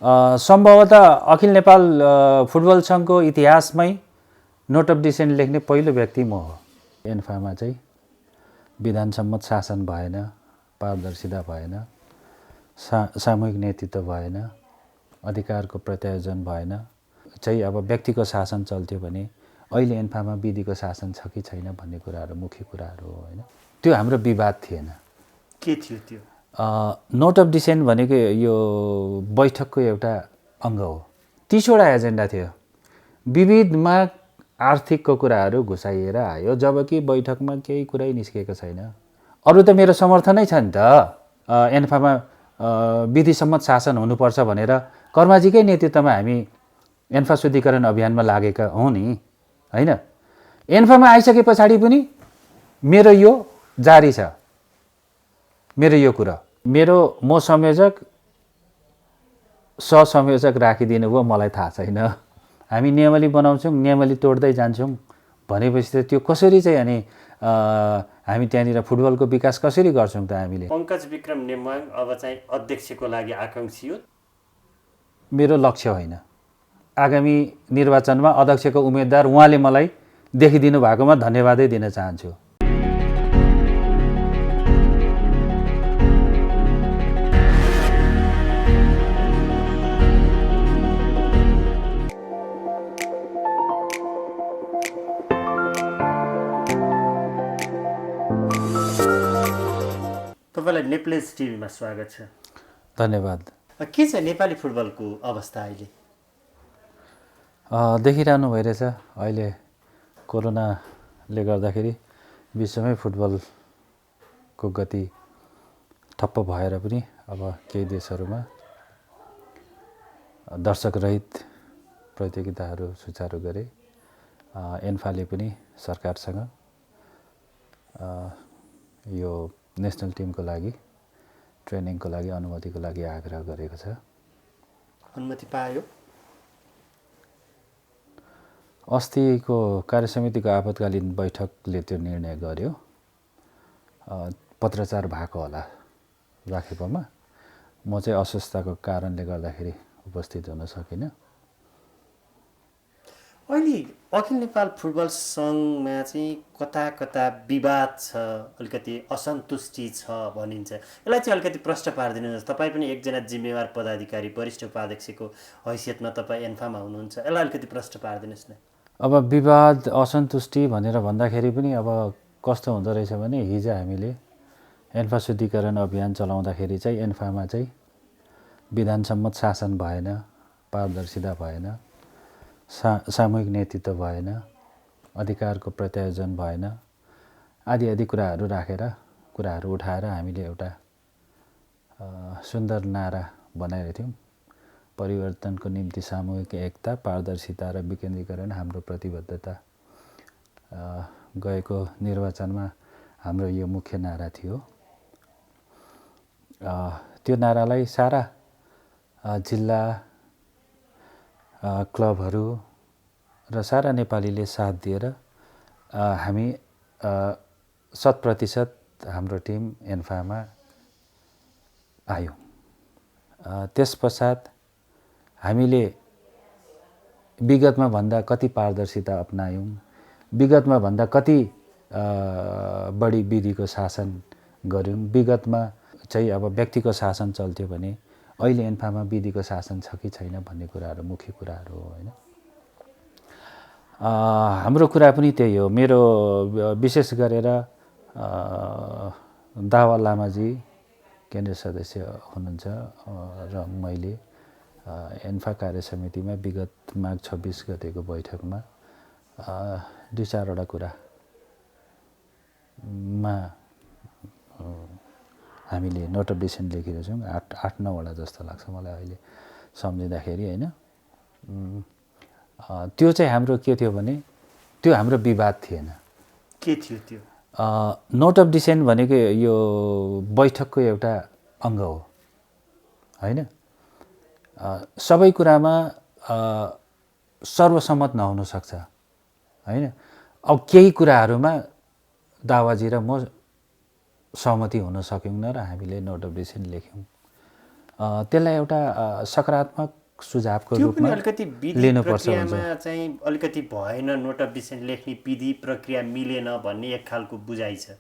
सम्भवतः अखिल नेपाल फुटबल सङ्घको इतिहासमै note of dissent लेख्ने पहिलो व्यक्ति म हो। एन्फामा चाहिँ विधानसम्मत शासन भएन, पारदर्शिता भएन, सामूहिक नेतृत्व भएन, अधिकारको प्रत्यायोजन भएन, चाहिँ अब व्यक्तिको शासन चल्थ्यो भने अहिले एन्फामा विधिको शासन छ कि छैन भन्ने कुराहरू मुख्य कुराहरू हो होइन। त्यो हाम्रो विवाद थिएन। के थियो त्यो? नोट अफ डिसेन्ट भनेको यो बैठकको एउटा अङ्ग हो। 30वटा एजेन्डा थियो। विविधमा आर्थिकको कुराहरू घुसाइएर आयो, जबकि बैठकमा केही कुरै निस्केको छैन। अरू त मेरो समर्थनै छ नि त। एन्फामा विधिसम्मत शासन हुनुपर्छ भनेर कर्माजीकै नेतृत्वमा हामी एन्फा शुद्धिकरण अभियानमा लागेका हौँ नि होइन। एन्फामा आइसके पछाडि पनि मेरो यो जारी छ। मेरो यो कुरा म संयोजक सहसंयोजक राखिदिनु भयो, मलाई थाहा छैन। हामी नियमावली बनाउँछौँ, नियमावली तोड्दै जान्छौँ भनेपछि त त्यो कसरी चाहिँ अनि हामी त्यहाँनिर फुटबलको विकास कसरी गर्छौँ त हामीले? पङ्कज विक्रम नेमाङ अब चाहिँ अध्यक्षको लागि आकाङ्क्षी हो? मेरो लक्ष्य होइन। आगामी निर्वाचनमा अध्यक्षको उम्मेदवार उहाँले मलाई देखिदिनु भएकोमा धन्यवादै दिन चाहन्छु। तपाईँलाई नेप्लेज टिभीमा स्वागत छ। धन्यवाद। के छ नेपाली फुटबलको अवस्था अहिले? देखिरहनु भइरहेछ अहिले कोरोनाले गर्दाखेरि विश्वमै फुटबलको गति ठप्प भएर पनि अब केही देशहरूमा दर्शकरहित प्रतियोगिताहरू सुचारू गरे। एन्फाले पनि सरकारसँग यो नेसनल टिमको लागि ट्रेनिङको लागि अनुमतिको लागि आग्रह गरेको छ। अनुमति पायो? अस्तिको कार्यसमितिको आपतकालीन बैठकले त्यो निर्णय गर्यो। पत्रचार भएको होला राखेकोमा। म चाहिँ अस्वस्थताको कारणले गर्दाखेरि उपस्थित हुन सकिनँ। अहिले अखिल नेपाल फुटबल सङ्घमा चाहिँ कता कता विवाद छ, अलिकति असन्तुष्टि छ भनिन्छ। यसलाई चाहिँ अलिकति प्रश्न पारिदिनुहोस्। तपाईँ पनि एकजना जिम्मेवार पदाधिकारी, वरिष्ठ उपाध्यक्षको हैसियतमा तपाईँ एन्फामा हुनुहुन्छ। यसलाई अलिकति प्रश्न पारिदिनुहोस् न। अब विवाद असन्तुष्टि भनेर भन्दाखेरि पनि अब कस्तो हुँदो रहेछ भने हिजो हामीले एन्फा शुद्धिकरण अभियान चलाउँदाखेरि चाहिँ एन्फामा चाहिँ विधानसम्मत शासन भएन, पारदर्शिता भएन, सामूहिक नेतृत्व भएन, अधिकारको प्रत्यायोजन भएन, आदि कुराहरू राखेर कुराहरू उठाएर हामीले एउटा सुन्दर नारा बनाएका थियौँ। परिवर्तनको निम्ति सामूहिक एकता, पारदर्शिता र विकेन्द्रीकरण हाम्रो प्रतिबद्धता। गएको निर्वाचनमा हाम्रो यो मुख्य नारा थियो। त्यो नारालाई सारा जिल्ला क्लबहरू र सारा नेपालीले साथ दिएर हामी 100% हाम्रो टिम एन्फामा आयो। त्यसपश्चात हामीले विगतमा भन्दा कति पारदर्शिता अपनायौँ, विगतमा भन्दा कति बढी विधिको शासन गऱ्यौँ। विगतमा चाहिँ अब व्यक्तिको शासन चल्थ्यो भने अहिले एन्फामा विधिको शासन छ कि छैन भन्ने कुराहरू मुख्य कुराहरू हो होइन। हाम्रो कुरा पनि त्यही हो। मेरो विशेष गरेर दावा लामाजी केन्द्रीय सदस्य हुनुहुन्छ र मैले एन्फा कार्य समितिमा विगत माघ 26 गतेको बैठकमा 2-4वटा कुरामा हामीले नोट अफ डिसेन्ट लेखेका छौँ। 8-9वटा जस्तो लाग्छ मलाई अहिले सम्झिँदाखेरि होइन। त्यो चाहिँ हाम्रो के थियो भने त्यो हाम्रो विवाद थिएन। के थियो त्यो? नोट अफ डिसेन्ट भनेको यो बैठकको एउटा अङ्ग हो होइन। सबै कुरामा सर्वसम्मत नहुन सक्छ होइन। अब केही कुराहरूमा दावाजी र म सहमति हुन सक्यौँ न र हामीले नोट अफ डिसेन्ट लेख्यौँ। त्यसलाई एउटा सकारात्मक सुझावको त्यो पनि रूपमा अलिकति विधि लिनुपर्छ हुन्छ। प्रक्रियामा चाहिँ अलिकति भएन, नोट अफ डिसेन्ट लेख्ने विधि प्रक्रिया मिलेन भन्ने एक खालको बुझाइ छ।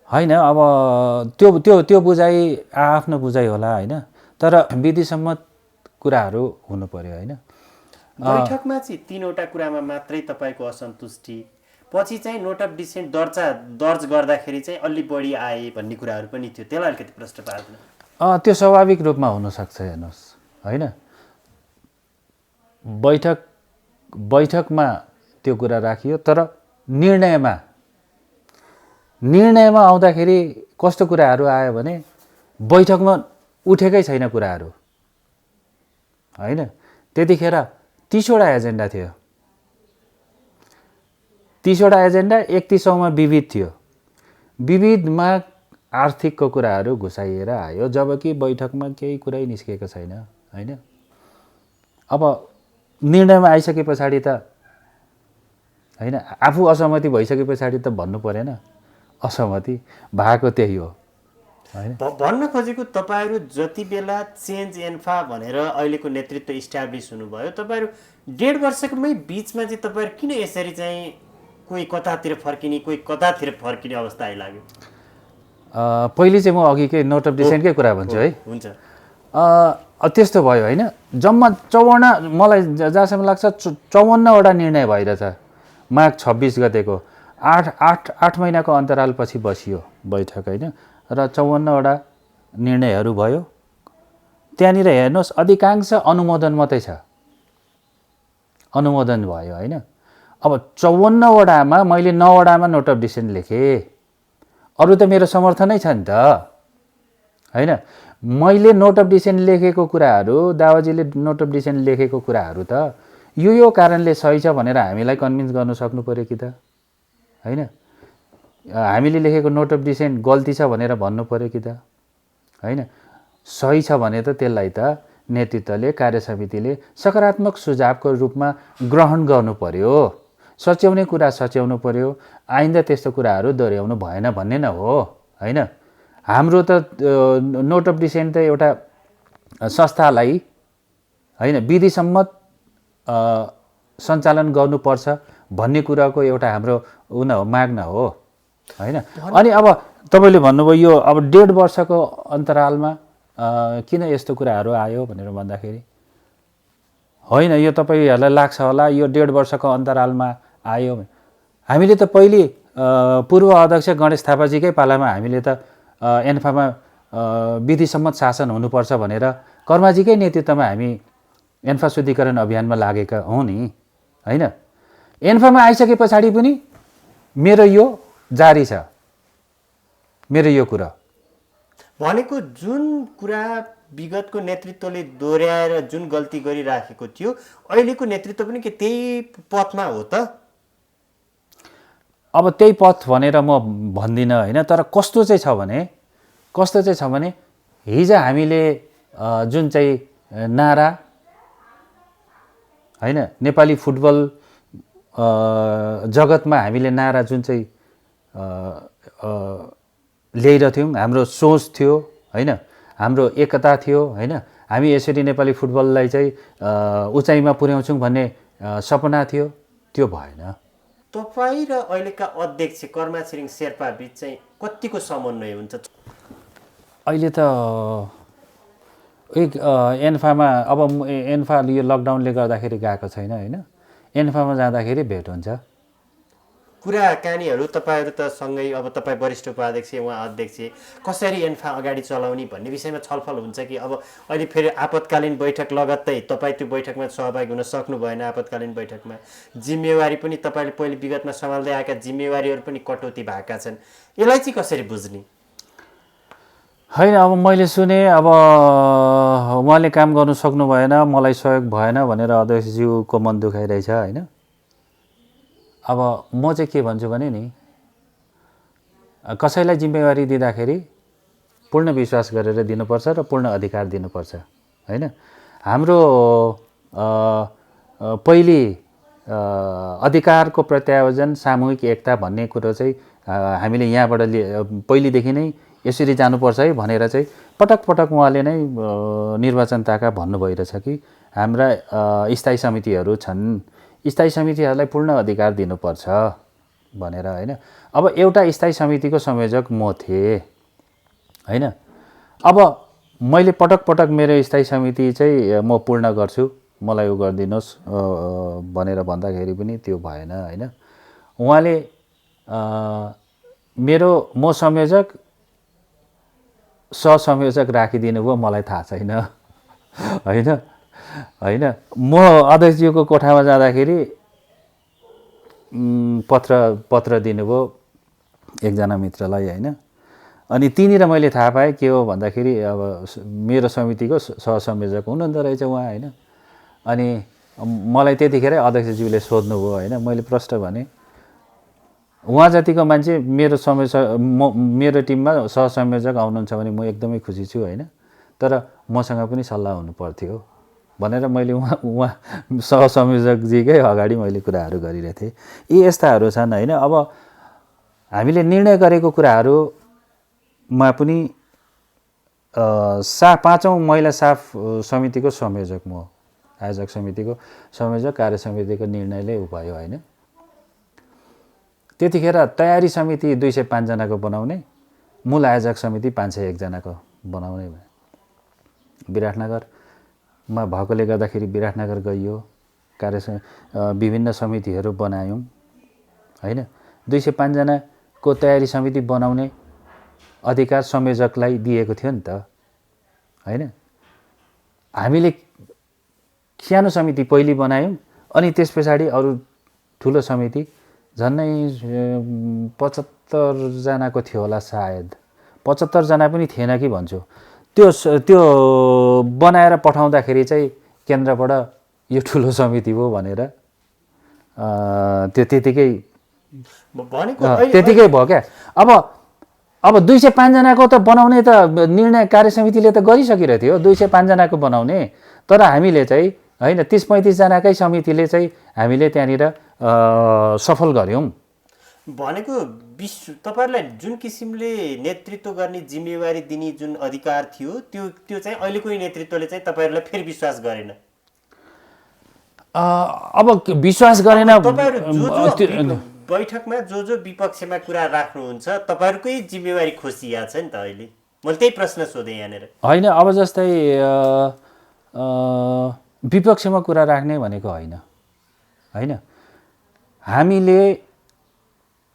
होइन, अब त्यो त्यो त्यो बुझाइ आफ्नो बुझाइ होला होइन, तर विधिसम्मत कुराहरू हुनु पर्यो होइन। बैठकमा चाहिँ 3वटा कुरामा मात्रै तपाईँको असन्तुष्टि, पछि चाहिँ नोट अफ डिसेन्ट दर्ज गर्दाखेरि चाहिँ अलि बढी आए भन्ने कुराहरू पनि थियो, त्यसलाई अलिकति प्रश्न पार्दैन? त्यो स्वाभाविक रूपमा हुनसक्छ हेर्नुहोस् होइन। बैठकमा त्यो कुरा राखियो, तर निर्णयमा आउँदाखेरि कस्तो कुराहरू आयो भने बैठकमा उठेकै छैन कुराहरू होइन। त्यतिखेर 30वटा एजेन्डा थियो, 30वटा एजेन्डा 31औँमा विविध थियो। विविधमा आर्थिकको कुराहरू घुसाइएर आयो, जबकि बैठकमा केही कुरै निस्केको छैन होइन। अब निर्णयमा आइसके पछाडि त होइन, आफू असहमति भइसके पछाडि त भन्नु परेन, असहमति भएको त्यही हो होइन। भन्न खोजेको तपाईँहरू जति बेला चेन्ज एन्फा भनेर अहिलेको नेतृत्व इस्टाब्लिस हुनुभयो, तपाईँहरू 1.5 वर्षमै बिचमा चाहिँ तपाईँहरू किन यसरी चाहिँ कोही कतातिर फर्किने कोही कतातिर फर्किने अवस्था आइलाग्यो? पहिले चाहिँ म अघिकै नोट अफ डिसेन्टकै कुरा भन्छु है। हुन्छ। त्यस्तो भयो होइन। जम्मा 54, मलाई जहाँसम्म लाग्छ 54वटा निर्णय भइरहेछ माघ 26 गतेको। 8 महिनाको अन्तरालपछि बसियो बैठक होइन, र 54वटा निर्णयहरू भयो। त्यहाँनिर हेर्नुहोस्, अधिकांश अनुमोदन मात्रै छ, अनुमोदन भयो होइन। अब 54वटामा मैले 9वटामा नोट अफ डिसेन्ट लेखेँ, अरू त मेरो समर्थनै छ नि त होइन। मैले नोट अफ डिसेन्ट लेखेको कुराहरू, दावाजीले नोट अफ डिसेन्ट लेखेको कुराहरू त यो कारणले सही छ भनेर हामीलाई कन्भिन्स गर्नु सक्नु पऱ्यो कि त होइन। हामीले लेखेको नोट अफ डिसेन्ट गल्ती छ भनेर भन्नु पऱ्यो कि त होइन। सही छ भने त त्यसलाई त नेतृत्वले, कार्यसमितिले सकारात्मक सुझावको रूपमा ग्रहण गर्नु पर्यो, सच्याउने कुरा सच्याउनु पर्यो, आइन्दा त्यस्तो कुराहरू दोहोऱ्याउनु भएन भन्ने न हो होइन। हाम्रो त नोट अफ डिसेन्ट त एउटा संस्थालाई होइन विधिसम्मत सञ्चालन गर्नुपर्छ भन्ने कुराको एउटा हाम्रो न हो, माग न हो होइन। अनि अब तपाईँले भन्नुभयो यो अब 1.5 वर्षको अन्तरालमा किन यस्तो कुराहरू आयो भनेर भन्दाखेरि, होइन, यो तपाईँहरूलाई लाग्छ होला यो 1.5 वर्षको अन्तरालमा आयो। हामीले त पहिले पूर्व अध्यक्ष गणेश थापाजीकै पालामा हामीले त एन्फामा विधिसम्मत शासन हुनुपर्छ भनेर कर्माजीकै नेतृत्वमा हामी एन्फा शुद्धिकरण अभियानमा लागेका हौँ नि होइन। एन्फामा आइसके पछाडि पनि मेरो यो जारी छ, मेरो यो कुरा भनेको जुन कुरा विगतको नेतृत्वले दोहोऱ्याएर जुन गल्ती गरिराखेको थियो, अहिलेको नेतृत्व पनि के त्यही पथमा हो त? अब त्यही पथ भनेर म भन्दिनँ होइन, तर कस्तो चाहिँ छ भने हिजो हामीले जुन चाहिँ नारा होइन, नेपाली फुटबल जगतमा हामीले नारा जुन चाहिँ ल्याइरहेथ्यौँ, हाम्रो सोच थियो होइन, हाम्रो एकता थियो होइन, हामी यसरी नेपाली फुटबललाई चाहिँ उचाइमा पुर्याउँछौँ भन्ने सपना थियो, त्यो भएन। तपाईँ र अहिलेका अध्यक्ष कर्मा छिरिङ शेर्पा बिच चाहिँ कतिको समन्वय हुन्छ? अहिले त एन्फामा अब एन्फा यो लकडाउनले गर्दाखेरि गएको छैन होइन, एन्फामा जाँदाखेरि भेट हुन्छ। कुराकानीहरू तपाईँहरू त सँगै, अब तपाईँ वरिष्ठ उपाध्यक्ष, उहाँ अध्यक्ष, कसरी एन्फा अगाडि चलाउने भन्ने विषयमा छलफल हुन्छ कि अब अहिले फेरि आपतकालीन बैठक लगत्तै तपाईँ त्यो बैठकमा सहभागी हुन सक्नु भएन? आपतकालीन बैठकमा जिम्मेवारी पनि तपाईँले पहिले विगतमा सम्हाल्दै आएका जिम्मेवारीहरू पनि कटौती भएका छन्, यसलाई चाहिँ कसरी बुझ्ने? होइन, अब मैले सुने अब उहाँले काम गर्नु सक्नु भएन, मलाई सहयोग भएन भनेर अध्यक्षज्यूको मन दुखाइरहेछ होइन। अब म चाहिँ के भन्छु भने नि, कसैलाई जिम्मेवारी दिँदाखेरि पूर्ण विश्वास गरेर दिनुपर्छ र पूर्ण अधिकार दिनुपर्छ होइन। हाम्रो पहिले अधिकारको प्रत्यायोजन, सामूहिक एकता भन्ने कुरो चाहिँ हामीले यहाँबाट पहिलेदेखि नै यसरी जानुपर्छ है भनेर चाहिँ पटक पटक उहाँले नै निर्वाचनताका भन्नुभइरहेछ कि हाम्रा स्थायी समितिहरू छन्, स्थायी समितिहरूलाई पूर्ण अधिकार दिनुपर्छ भनेर होइन। अब एउटा स्थायी समितिको संयोजक म थिएँ होइन। अब मैले पटक पटक मेरो स्थायी समिति चाहिँ म पूर्ण गर्छु, मलाई उ गरिदिनुहोस् भनेर भन्दाखेरि पनि त्यो भएन होइन। उहाँले म संयोजक सहसंयोजक राखिदिनु भयो, मलाई थाहा छैन होइन होइन। म अध्यक्षज्यूको कोठामा जाँदाखेरि पत्र दिनुभयो एकजना मित्रलाई होइन। अनि त्यहीँनिर मैले थाहा पाएँ के हो भन्दाखेरि अब मेरो समितिको सहसंयोजक हुनुहुँदो रहेछ उहाँ होइन। अनि मलाई त्यतिखेरै अध्यक्षज्यूले सोध्नुभयो होइन। मैले प्रश्न भने उहाँ जतिको मान्छे मेरो टिममा सहसंयोजक आउनुहुन्छ भने म एकदमै खुसी छु होइन, तर मसँग पनि सल्लाह हुनु पर्थ्यो भनेर मैले उहाँ सहसंयोजकजीकै अगाडि मैले कुराहरू गरिरहेको थिएँ। यी यस्ताहरू छन् होइन। अब हामीले निर्णय गरेको कुराहरूमा पनि 5औँ महिला साफ समितिको संयोजक म, आयोजक समितिको संयोजक, कार्य समितिको निर्णयले भयो होइन। त्यतिखेर तयारी समिति 205 जनाको बनाउने, मूल आयोजक समिति 501 जनाको बनाउने भयो। विराटनगरमा भएकोले गर्दाखेरि विराटनगर गइयो, विभिन्न समितिहरू बनायौँ होइन। 205 जनाको तयारी समिति बनाउने अधिकार संयोजकलाई दिएको थियो नि त होइन। हामीले सानो समिति पहिले बनायौँ, अनि त्यस पछाडि अरू ठुलो समिति झन्नै 75 जनाको थियो होला सायद, 75 जना पनि थिएन कि भन्छु। त्यो बनाएर पठाउँदाखेरि चाहिँ केन्द्रबाट यो ठुलो समिति हो भनेर त्यो त्यतिकै भयो क्या। अब 205 जनाको त बनाउने त निर्णय कार्य समितिले त गरिसकिरहेको थियो 205 जनाको बनाउने, तर हामीले चाहिँ होइन 30-35 जनाकै समितिले चाहिँ हामीले त्यहाँनिर सफल गऱ्यौँ। भनेको तपाईँहरूलाई जुन किसिमले नेतृत्व गर्ने जिम्मेवारी दिने जुन अधिकार थियो त्यो चाहिँ अहिलेको नेतृत्वले चाहिँ तपाईँहरूलाई फेरि विश्वास गरेन। अब विश्वास गरेन। बैठकमा जो विपक्षमा कुरा राख्नुहुन्छ तपाईँहरूकै जिम्मेवारी खोसिया छ नि त अहिले। मैले त्यही प्रश्न सोधेँ यहाँनिर होइन। अब जस्तै विपक्षमा कुरा राख्ने भनेको होइन होइन।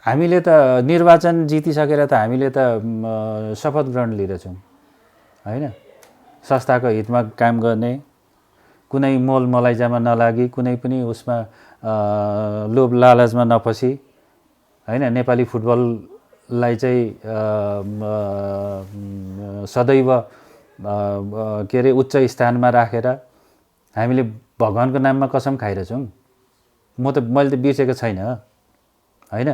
हामीले त निर्वाचन जितिसकेर त हामीले त शपथ ग्रहण लिएछौँ होइन। संस्थाको हितमा काम गर्ने, कुनै मोल मलाइजामा नलागी, कुनै पनि उसमा लोभ लालचमा नफसी होइन, नेपाली फुटबललाई चाहिँ सदैव के अरे उच्च स्थानमा राखेर हामीले भगवानको नाममा कसम खाइरहेछौँ। मैले त बिर्सेको छैन होइन।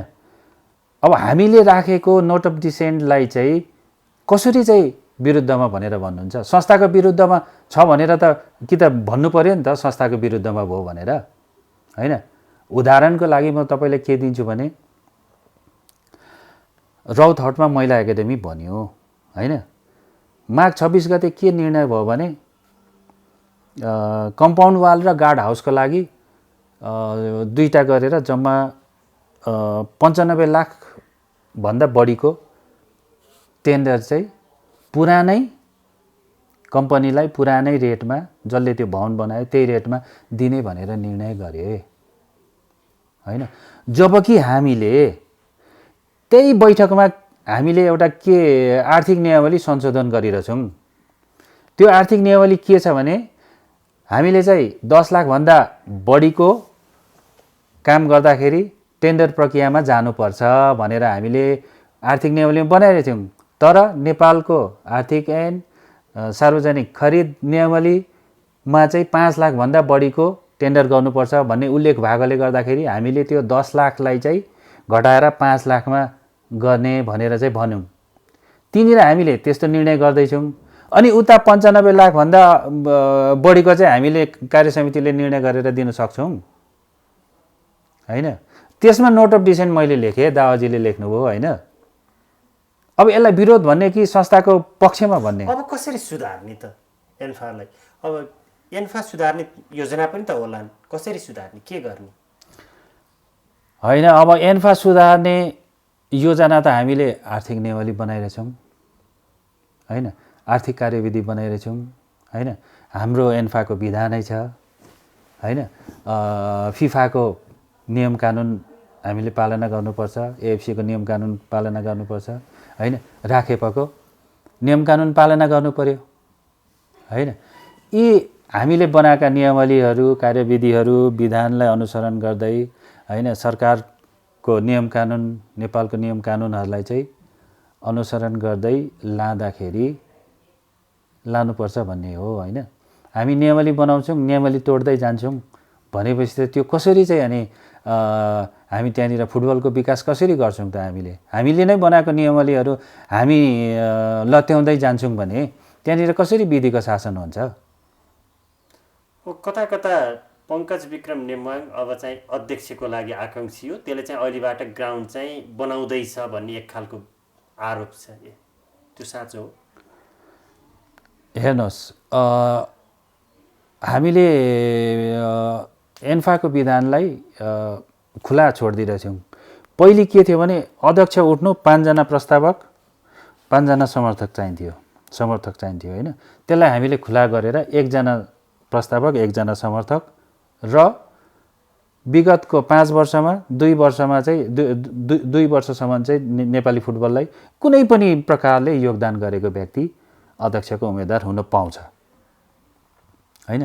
अब हामीले राखेको नोट अफ डिसेन्टलाई चाहिँ कसरी चाहिँ विरुद्धमा भनेर भन्नुहुन्छ? संस्थाको विरुद्धमा छ भनेर त कि त भन्नु पर्यो नि त संस्थाको विरुद्धमा भयो भनेर होइन। उदाहरणको लागि म तपाईँलाई के दिन्छु भने रौतहटमा महिला एकाडेमी बन्यो होइन। माघ 26 गते के निर्णय भयो भने कम्पाउन्ड वाल र गार्ड हाउसको लागि दुईटा गरेर जम्मा 95 लाख भन्दा बढीको टेन्डर चाहिँ पुरानै कम्पनीलाई पुरानै रेटमा, जसले त्यो भवन बनायो त्यही रेटमा दिने भनेर निर्णय गरे होइन। जबकि हामीले त्यही बैठकमा हामीले एउटा के आर्थिक नियमावली संशोधन गरिरहेछौँ। त्यो आर्थिक नियमावली के छ भने हामीले चाहिँ 10 लाखभन्दा बढीको काम गर्दाखेरि टेन्डर प्रक्रियामा जानुपर्छ भनेर हामीले आर्थिक नियमावली बनाइरहेको थियौँ। तर नेपालको आर्थिक ऐन सार्वजनिक खरिद नियमावलीमा चाहिँ 5 लाखभन्दा बढीको टेन्डर गर्नुपर्छ भन्ने उल्लेख भएकोले गर्दाखेरि हामीले त्यो 10 लाखलाई चाहिँ घटाएर 5 लाखमा गर्ने भनेर चाहिँ भन्यौँ। त्यहीँनिर हामीले त्यस्तो निर्णय गर्दैछौँ। अनि उता 95 लाखभन्दा बढीको चाहिँ हामीले कार्य समितिले निर्णय गरेर दिन सक्छौँ होइन। त्यसमा नोट अफ डिसेन्ट मैले लेखेँ, दावाजीले लेख्नुभयो होइन। अब यसलाई विरोध भन्ने कि संस्थाको पक्षमा भन्ने? अब कसरी सुधार्ने त एन्फालाई? अब एन्फा सुधार्ने योजना पनि त होलान्, कसरी सुधार्ने, के गर्ने? होइन, अब एन्फा सुधार्ने योजना त हामीले आर्थिक नियमावली बनाइरहेछौँ होइन, आर्थिक कार्यविधि बनाइरहेछौँ होइन, हाम्रो एन्फाको विधानै छ होइन, फिफाको नियम कानुन हामीले पालना गर्नुपर्छ, एएफसीको नियम कानुन पालना गर्नुपर्छ होइन, राखेपको नियम कानुन पालना गर्नु पर्यो होइन। यी हामीले बनाएका नियमावलीहरू, कार्यविधिहरू, विधानलाई अनुसरण गर्दै होइन, सरकारको नियम कानुन, नेपालको नियम कानुनहरूलाई चाहिँ अनुसरण गर्दै लानुपर्छ भन्ने हो होइन। हामी नियमावली बनाउँछौँ, नियमावली तोड्दै जान्छौँ भनेपछि त त्यो कसरी चाहिँ अनि हामी त्यहाँनिर फुटबलको विकास कसरी गर्छौँ त? हामीले नै बनाएको नियमावलीहरू हामी लत्याउँदै जान्छौँ भने त्यहाँनिर कसरी विधिको शासन हुन्छ? कता कता पङ्कज विक्रम नेमाङ अब चाहिँ अध्यक्षको लागि आकाङ्क्षी हो, त्यसले चाहिँ अहिलेबाट ग्राउन्ड चाहिँ बनाउँदैछ भन्ने एक खालको आरोप छ, त्यो साँचो हो? हेर्नुहोस्, हामीले एन्फाको विधानलाई खुला छोडिदिरहेछौँ। पहिले के थियो भने अध्यक्ष उठ्नु 5 जना प्रस्तावक 5 जना समर्थक चाहिन्थ्यो होइन। त्यसलाई हामीले खुला गरेर 1 जना प्रस्तावक 1 जना समर्थक र विगतको 5 वर्षमा 2 वर्षमा चाहिँ 2 वर्षसम्म चाहिँ नेपाली फुटबललाई कुनै पनि प्रकारले योगदान गरेको व्यक्ति अध्यक्षको उम्मेदवार हुन पाउँछ होइन।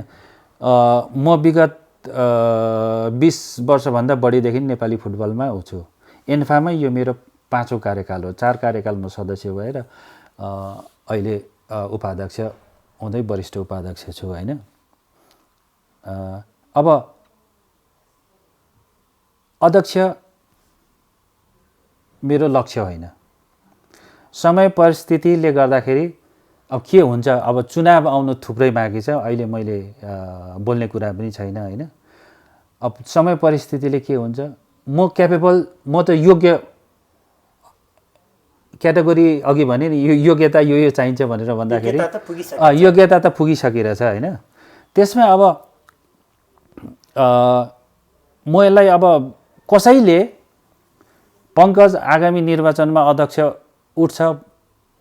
म विगत 20 वर्षभन्दा बढीदेखि नेपाली फुटबलमा छु। एन्फामै यो मेरो 5औं कार्यकाल हो। 4 कार्यकाल म सदस्य भएर अहिले उपाध्यक्ष हुँदै वरिष्ठ उपाध्यक्ष छु होइन। अब अध्यक्ष मेरो लक्ष्य होइन। समय परिस्थितिले गर्दाखेरि अब के हुन्छ, अब चुनाव आउनु थुप्रै बाँकी छ, अहिले मैले बोल्ने कुरा पनि छैन होइन। अब समय परिस्थितिले के हुन्छ, म त योग्य क्याटेगोरी अघि भने नि योग्यता यो चाहिन्छ भनेर भन्दाखेरि योग्यता त पुगिसकिरहेछ होइन। त्यसमा अब म यसलाई अब कसैले पङ्कज आगामी निर्वाचनमा अध्यक्ष उठ्छ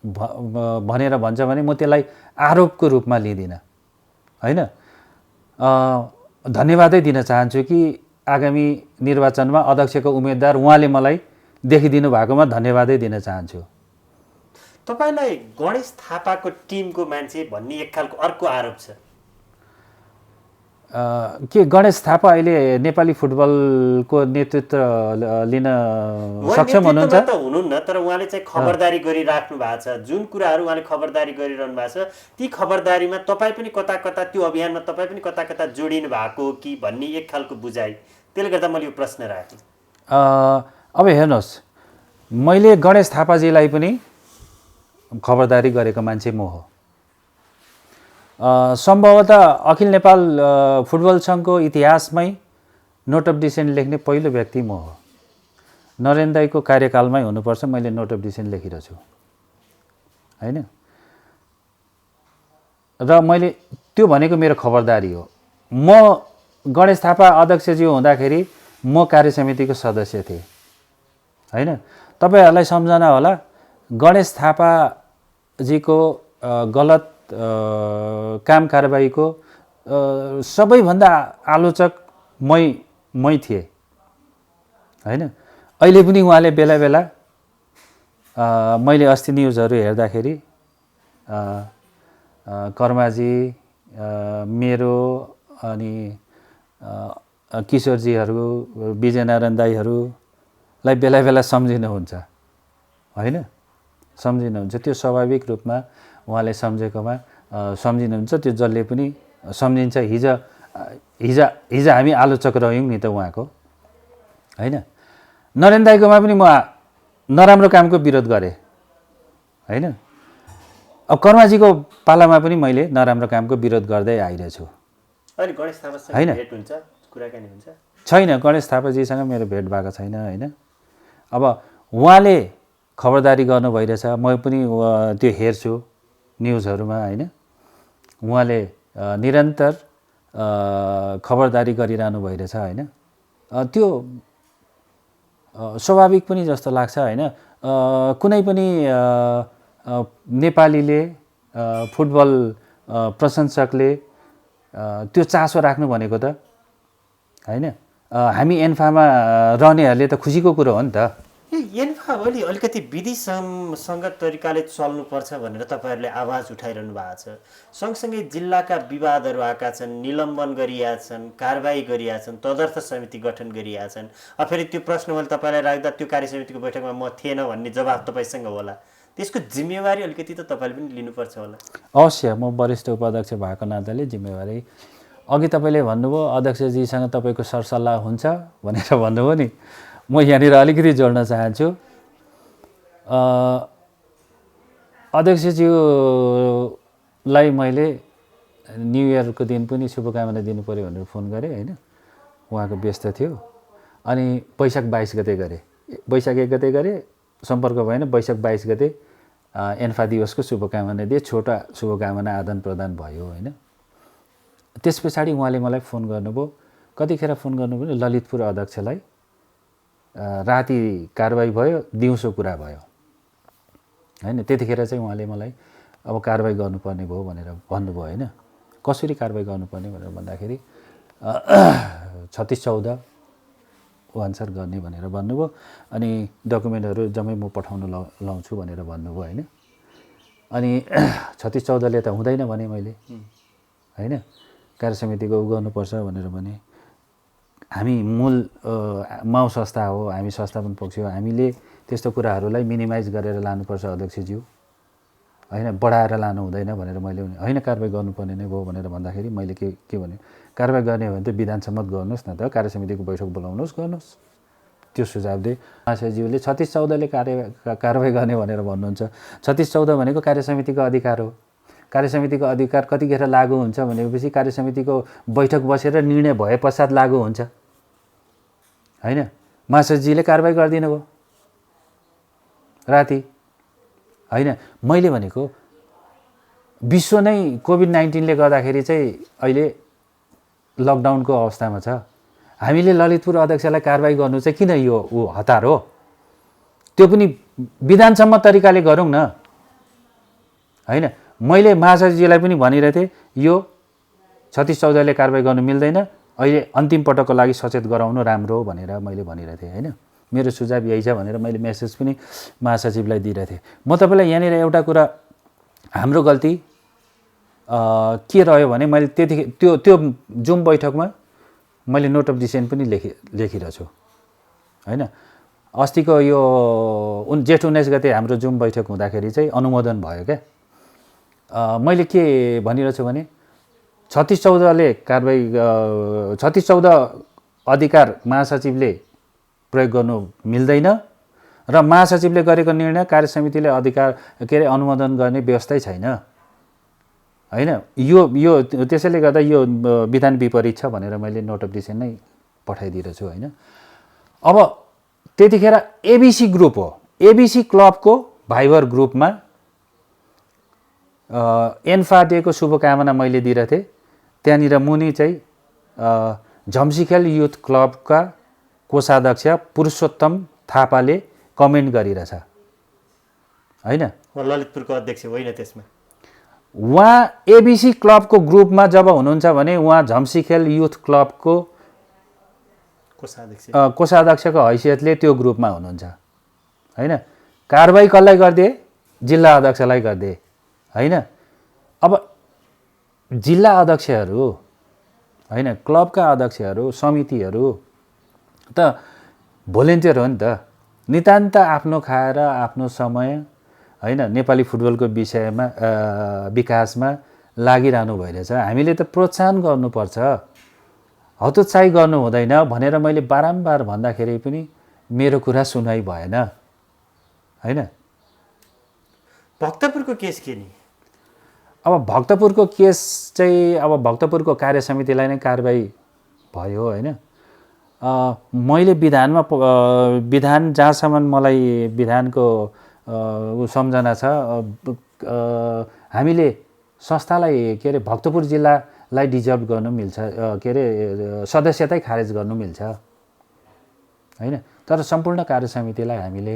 भनेर भन्छ भने म त्यसलाई आरोपको रूपमा लिँदिनँ होइन। धन्यवादै दिन चाहन्छु कि आगामी निर्वाचनमा अध्यक्षको उम्मेदवार उहाँले मलाई देखिदिनु भएकोमा धन्यवादै दिन चाहन्छु। तपाईँलाई गणेश थापाको टिमको मान्छे भन्ने एक खालको अर्को आरोप छ। के गणेश थापा अहिले नेपाली फुटबलको नेतृत्व लिन सक्षम हुनुहुन्छ? त हुनुहुन्न, तर उहाँले चाहिँ खबरदारी गरिराख्नु भएको छ। जुन कुराहरू उहाँले खबरदारी गरिरहनु भएको छ ती खबरदारीमा तपाईँ पनि कता कता त्यो अभियानमा तपाईँ पनि कता कता जोडिनु भएको हो कि भन्ने एक खालको बुझाइ, त्यसले गर्दा मैले यो प्रश्न राखेँ। अब हेर्नुहोस्, मैले गणेश थापाजीलाई पनि खबरदारी गरेको मान्छे म हो। सम्भवतः अखिल नेपाल फुटबल सङ्घको इतिहासमै नोट अफ डिसेन्ट लेख्ने पहिलो व्यक्ति म हो। नरेन्द्र दाईको कार्यकालमै हुनुपर्छ मैले नोट अफ डिसेन्ट लेखिरहेको छु होइन। र मैले त्यो भनेको मेरो खबरदारी हो। म गणेश थापा अध्यक्षज्यू हुँदाखेरि म कार्य समितिको सदस्य थिएँ होइन। तपाईँहरूलाई सम्झना होला, गणेश थापाजीको गलत काम कारबाहीको सबैभन्दा आलोचक मै थिएँ होइन। अहिले पनि उहाँले बेला बेला मैले अस्ति न्युजहरू हेर्दाखेरि कर्माजी, मेरो अनि किशोरजीहरू, विजयनारायण दाईहरूलाई बेला बेला सम्झिनुहुन्छ होइन, सम्झिनुहुन्छ। त्यो स्वाभाविक रूपमा उहाँले सम्झेकोमा सम्झिनुहुन्छ, त्यो जसले पनि सम्झिन्छ। हिजो हामी आलोचक रह्यौँ नि त उहाँको होइन। नरेन्द्र दाईकोमा पनि म नराम्रो कामको विरोध गरेँ होइन। अब कर्माजीको पालामा पनि मैले नराम्रो कामको विरोध गर्दै आइरहेछु होइन। छैन, गणेश थापाजीसँग मेरो भेट भएको छैन होइन। अब उहाँले खबरदारी गर्नु भइरहेछ। म पनि त्यो हेर्छु न्युजहरूमा होइन। उहाँले निरन्तर खबरदारी गरिरहनु भइरहेछ होइन। त्यो स्वाभाविक पनि जस्तो लाग्छ होइन। कुनै पनि नेपालीले फुटबल प्रशंसकले त्यो चासो राख्नु भनेको त होइन, हामी एन्फामा रहनेहरूले त खुसीको कुरो हो नि त। एन्फा अलि अलिकति विधिसङ्गत तरिकाले चल्नुपर्छ भनेर तपाईँहरूले आवाज उठाइरहनु भएको छ। सँगसँगै जिल्लाका विवादहरू आएका छन्, निलम्बन गरिएका छन्, कारबाही गरिएका छन्, तदर्थ समिति गठन गरिएका छन्। फेरि त्यो प्रश्न मैले तपाईँलाई राख्दा त्यो कार्य समितिको बैठकमा म थिएन भन्ने जवाब तपाईँसँग होला। त्यसको जिम्मेवारी अलिकति त तपाईँले पनि लिनुपर्छ होला। अवश्य, म वरिष्ठ उपाध्यक्ष भएको नाताले जिम्मेवारी। अघि तपाईँले भन्नुभयो अध्यक्षजीसँग तपाईँको सरसल्लाह हुन्छ भनेर भन्नुभयो नि, म यहाँनिर अलिकति जोड्न चाहन्छु। अध्यक्षज्यूलाई मैले न्यु इयरको दिन पनि शुभकामना दिनु पऱ्यो भनेर फोन गरेँ होइन। उहाँको व्यस्त थियो। अनि वैशाख 22 गते गरेँ, वैशाख 1 गते गरेँ, सम्पर्क भएन। वैशाख 22 गते एन्फा दिवसको शुभकामना दिए, छोटा शुभकामना आदान प्रदान भयो होइन। त्यस पछाडि उहाँले मलाई फोन गर्नुभयो। कतिखेर फोन गर्नुभयो? ललितपुर अध्यक्षलाई। राति कारबाही भयो, दिउँसो कुरा भयो होइन। त्यतिखेर चाहिँ उहाँले मलाई अब कारबाही गर्नुपर्ने भयो भनेर भन्नुभयो होइन। कसरी कारबाही गर्नुपर्ने भनेर भन्दाखेरि 36-14 अनुसार गर्ने भनेर भन्नुभयो। अनि डकुमेन्टहरू जम्मै म पठाउन लाउँछु भनेर भन्नुभयो होइन। अनि 36-14ले त हुँदैन भने मैले होइन, कार्य समितिको गर्नुपर्छ भनेर भने। हामी मूल माउ संस्था हो, हामी संस्थापन पक्ष हो, हामीले त्यस्तो कुराहरूलाई मिनिमाइज गरेर लानुपर्छ अध्यक्षज्यू होइन, बढाएर लानु हुँदैन भनेर मैले होइन कारबाही गर्नुपर्ने नै भयो भनेर भन्दाखेरि मैले के भने, कारबाही गर्ने हो भने त विधान सम्मत गर्नुहोस् न त, कार्य समितिको बैठक बोलाउनुहोस्, गर्नुहोस्। त्यो सुझाव दिए। महासचिवले 36-14ले कारबाही गर्ने भनेर भन्नुहुन्छ। 36-14 भनेको कार्य समितिको अधिकार हो। कार्य समितिको अधिकार कतिखेर लागू हुन्छ भनेपछि कार्य समितिको बैठक बसेर निर्णय भए पश्चात लागू हुन्छ होइन। महासचिवले कारबाही गरिदिनु भयो राति होइन। मैले भनेको विश्व नै कोभिड-19ले गर्दाखेरि चाहिँ अहिले लकडाउनको अवस्थामा छ। हामीले ललितपुर अध्यक्षलाई कारबाही गर्नु चाहिँ किन यो हतार हो? त्यो पनि विधानसम्मत तरिकाले गरौँ न होइन। मैले महासचिवजीलाई पनि भनिरहेको थिएँ यो 36-14ले कारबाही गर्नु मिल्दैन, अहिले अन्तिम पटकको लागि सचेत गराउनु राम्रो हो भनेर मैले भनिरहेको थिएँ होइन। मेरो सुझाव यही छ भनेर मैले मेसेज पनि महासचिवलाई दिइरहेको थिएँ। म तपाईँलाई यहाँनिर एउटा कुरा, हाम्रो गल्ती के रह्यो भने मैले त्यो जुम बैठकमा मैले नोट अफ डिसेन्ट पनि लेखिरहेको छु होइन। अस्तिको यो जेठ 19 गते हाम्रो जुम बैठक हुँदाखेरि चाहिँ अनुमोदन भयो क्या। मैले के भनिरहेको छु भने 36-14ले कारबाही 36-14 अधिकार महासचिवले प्रयोग गर्नु मिल्दैन र महासचिवले गरेको निर्णय कार्य समितिले अधिकार के अरे अनुमोदन गर्ने व्यवस्थै छैन होइन। यो त्यसैले गर्दा यो विधान विपरीत छ भनेर मैले नोट अफ डिसेन्ट नै पठाइदिएको छु होइन। अब त्यतिखेर एबिसी ग्रुप हो, एबिसी क्लबको भाइबर ग्रुपमा एन्फा डेको शुभकामना मैले दिइरहेको थिएँ। त्यहाँनिर मुनि चाहिँ झम्सीखेल युथ क्लबका कोषाध्यक्ष पुरुषोत्तम थापाले कमेन्ट गरिरहेछ होइन। ललितपुरको अध्यक्ष होइन त्यसमा। उहाँ एबिसी क्लबको ग्रुपमा जब हुनुहुन्छ भने उहाँ झम्सीखेल युथ क्लबको कोषाध्यक्षको हैसियतले त्यो ग्रुपमा हुनुहुन्छ होइन। कारबाही कसलाई गरिदिए? जिल्ला अध्यक्षलाई गरिदिए होइन। अब जिल्ला अध्यक्षहरू होइन, क्लबका अध्यक्षहरू, समितिहरू त भोलिन्टियर हो नि त। नितान्त आफ्नो खाएर आफ्नो समय होइन नेपाली फुटबलको विषयमा विकासमा लागिरहनु भइरहेछ। हामीले त प्रोत्साहन गर्नुपर्छ, हतोत्साही गर्नु हुँदैन भनेर मैले बारम्बार भन्दाखेरि पनि मेरो कुरा सुनाइ भएन होइन। भक्तपुरको केस के नि? अब भक्तपुरको केस चाहिँ अब भक्तपुरको कार्य समितिलाई नै कारबाही भयो होइन। मैले विधान जहाँसम्म मलाई विधानको सम्झना छ। हामीले संस्थालाई के अरे भक्तपुर जिल्लालाई डिजल्भ गर्नु मिल्छ, के अरे सदस्यतै खारेज गर्नु मिल्छ होइन। तर सम्पूर्ण कार्य समितिलाई हामीले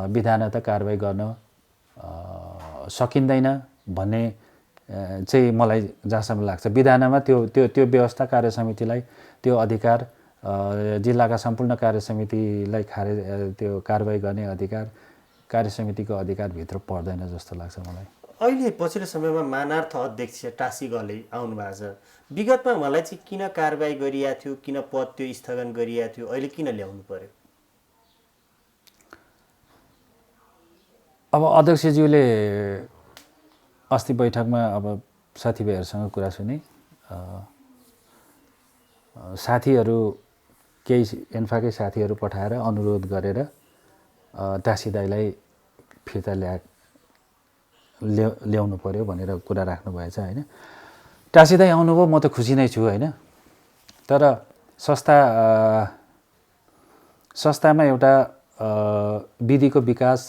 विधानत कारबाही गर्न सकिँदैन भन्ने चाहिँ मलाई जहाँसम्म लाग्छ। विधानमा त्यो त्यो त्यो व्यवस्था कार्य समितिलाई त्यो अधिकार, जिल्लाका सम्पूर्ण कार्य समितिलाई त्यो कारबाही गर्ने अधिकार कार्य समितिको अधिकारभित्र पर्दैन जस्तो लाग्छ मलाई। अहिले पछिल्लो समयमा मानार्थ अध्यक्ष टासी गले आउनु भएको छ। विगतमा उहाँलाई चाहिँ किन कारबाही गरिएको थियो, किन पद त्यो स्थगन गरिएको थियो, अहिले किन ल्याउनु पर्यो? अब अध्यक्षज्यूले अस्ति बैठकमा अब साथीभाइहरूसँग कुरा सुने, साथीहरू केही एन्फाकै साथीहरू पठाएर अनुरोध गरेर टासी दाइलाई फिर्ता ल्याउनु पर्यो भनेर कुरा राख्नु भएछ होइन। टासी दाइ आउनुभयो, म त खुसी नै छु होइन। तर संस्थामा एउटा विधिको विकास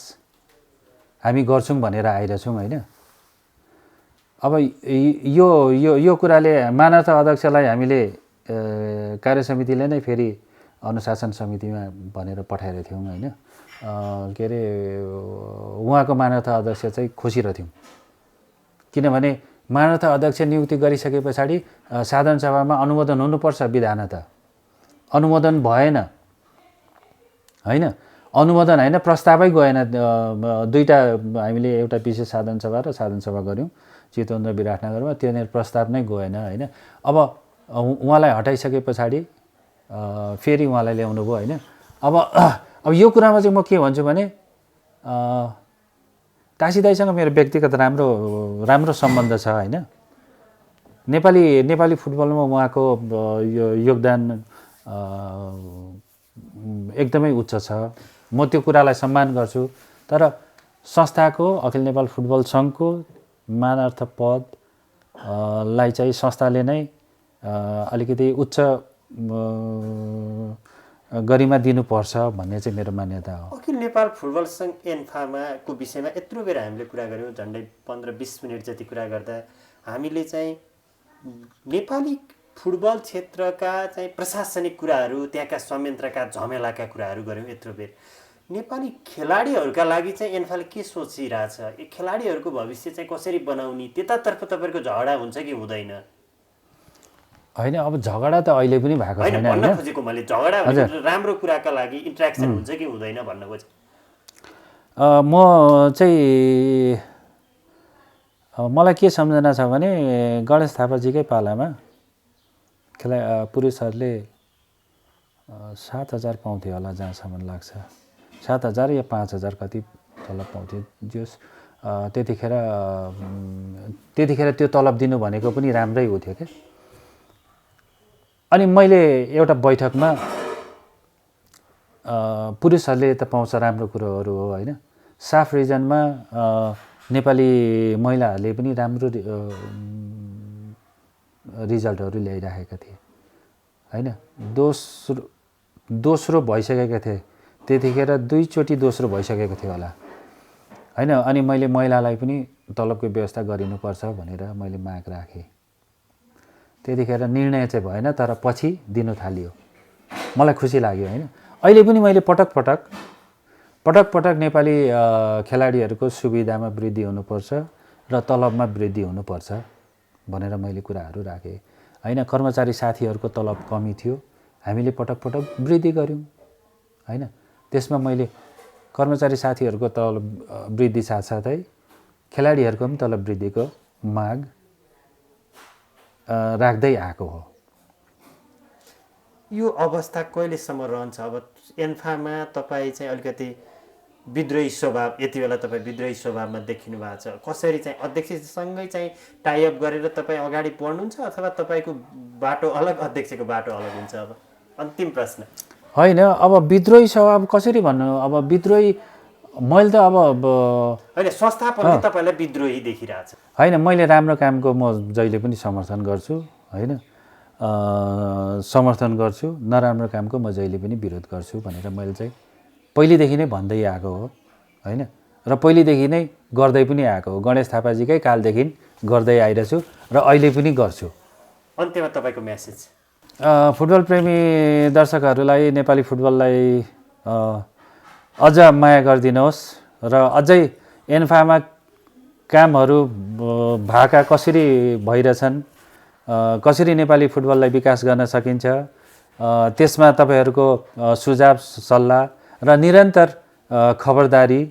हामी गर्छौँ भनेर आइरहेछौँ होइन। अब यो कुराले मानर्थ अध्यक्षलाई हामीले कार्य समितिले नै फेरि अनुशासन समितिमा भनेर पठाएर थियौँ होइन। के अरे उहाँको मानर्थ अध्यक्ष चाहिँ खुसी रहेथ्यौँ, किनभने मानर्थ अध्यक्ष नियुक्ति गरिसके पछाडि साधारण सभामा अनुमोदन हुनुपर्छ। विधानत अनुमोदन भएन होइन, अनुमोदन होइन प्रस्तावै गएन। दुईवटा हामीले एउटा विशेष साधारण सभा र साधारण सभा गऱ्यौँ चितवन र विराटनगरमा, त्यहाँनिर प्रस्ताव नै गएन होइन। अब उहाँलाई हटाइसके पछाडि फेरि उहाँलाई ल्याउनु भयो होइन। अब यो कुरामा चाहिँ म के भन्छु भने टासी दाइसँग मेरो व्यक्तिगत राम्रो सम्बन्ध छ होइन। नेपाली फुटबलमा उहाँको योगदान एकदमै उच्च छ, म त्यो कुरालाई सम्मान गर्छु। तर संस्थाको अखिल नेपाल फुटबल सङ्घको मानार्थ पद लाई चाहिँ संस्थाले नै अलिकति उच्च गरिमा दिनुपर्छ भन्ने चाहिँ मेरो मान्यता हो। अखिल नेपाल फुटबल सङ्घ एन्फामाको विषयमा यत्रो बेर हामीले कुरा गऱ्यौँ, झन्डै 15-20 मिनट जति कुरा गर्दा हामीले चाहिँ नेपाली फुटबल क्षेत्रका चाहिँ प्रशासनिक कुराहरू, त्यहाँका संयन्त्रका झमेलाका कुराहरू गऱ्यौँ यत्रो बेर। नेपाली खेलाडीहरूका लागि चाहिँ एन्फाले के सोचिरहेछ, खेलाडीहरूको भविष्य चाहिँ कसरी बनाउने, त्यतातर्फ तपाईँहरूको झगडा हुन्छ कि हुँदैन? होइन, अब झगडा त अहिले पनि भएको छैन होइन, भन्न खोजेको मैले झगडा राम्रो कुराका लागि इन्ट्रेक्सन हुन्छ कि हुँदैन भन्न खोजेँ। म चाहिँ मलाई के सम्झना छ भने गणेश थापाजीकै पालामा पुरुषहरूले 7,000 पाउँथे होला जहाँसम्म लाग्छ, 7,000 या 5,000 कति तलब पाउँथे। जस त्यतिखेर त्यो तलब दिनु भनेको पनि राम्रै हो थियो क्या। अनि मैले एउटा बैठकमा पुरुषहरूले त पाउँछ राम्रो कुरोहरू हो होइन, साफ रिजनमा नेपाली महिलाहरूले पनि राम्रो रिजल्टहरू ल्याइराखेका थिए होइन। दोस्रो भइसकेका थिए त्यतिखेर, 2 चोटि दोस्रो भइसकेको थियो होला होइन। अनि मैले महिलालाई पनि तलबको व्यवस्था गरिनुपर्छ भनेर मैले माग राखेँ। त्यतिखेर निर्णय चाहिँ भएन, तर पछि दिनु थालियो, मलाई खुसी लाग्यो होइन। अहिले पनि मैले पटक पटक नेपाली खेलाडीहरूको सुविधामा वृद्धि हुनुपर्छ र तलबमा वृद्धि हुनुपर्छ भनेर मैले कुराहरू राखेँ होइन। कर्मचारी साथीहरूको तलब कमी थियो, हामीले पटक वृद्धि गऱ्यौँ होइन। त्यसमा मैले कर्मचारी साथीहरूको तलब वृद्धि साथसाथै खेलाडीहरूको पनि तलब वृद्धिको माग राख्दै आएको हो। यो अवस्था कहिलेसम्म रहन्छ? अब एन्फामा तपाईँ चाहिँ अलिकति विद्रोही स्वभाव, यति बेला तपाईँ विद्रोही स्वभावमा देखिनु भएको छ। कसरी चाहिँ अध्यक्षसँगै चाहिँ टाइअप गरेर तपाईँ अगाडि बढ्नुहुन्छ अथवा तपाईँको बाटो अलग, अध्यक्षको बाटो अलग हुन्छ? अब अन्तिम प्रश्न। होइन, अब विद्रोही स्वभाव कसरी भन्नु? अब विद्रोही मैले त अब होइन, संस्थापनले तपाईँलाई विद्रोही देखिरहेछ होइन। मैले राम्रो कामको म जहिले पनि समर्थन गर्छु होइन, नराम्रो कामको म जहिले पनि विरोध गर्छु भनेर मैले चाहिँ पहिलेदेखि नै भन्दै आएको हो होइन। र पहिलेदेखि नै गर्दै पनि आएको हो। गणेश थापाजीकै कालदेखि गर्दै आइरहेछु र अहिले पनि गर्छु। अन्त्यमा तपाईँको म्यासेज? फुटबल प्रेमी दर्शकहरूलाई नेपाली फुटबललाई अझ माया गरिदिनुहोस् र अझै एन्फामा कामहरू भएका कसरी भइरहेछन्, कसरी नेपाली फुटबललाई विकास गर्न सकिन्छ, त्यसमा तपाईँहरूको सुझाव सल्लाह र निरन्तर खबरदारी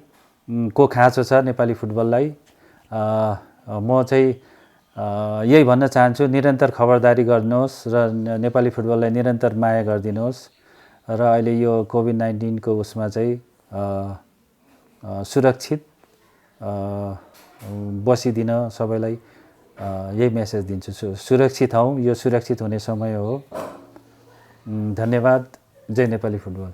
को खाँचो छ नेपाली फुटबललाई। म चाहिँ यही भन्न चाहन्छु, निरन्तर खबरदारी गर्नुहोस् र नेपाली फुटबललाई निरन्तर माया गरिदिनुहोस् र अहिले यो कोभिड-19 को उसमा चाहिँ सुरक्षित बसिदिन सबैलाई यही मेसेज दिन्छु। सुरक्षित हौँ, यो सुरक्षित हुने समय हो। धन्यवाद। जय नेपाली फुटबल।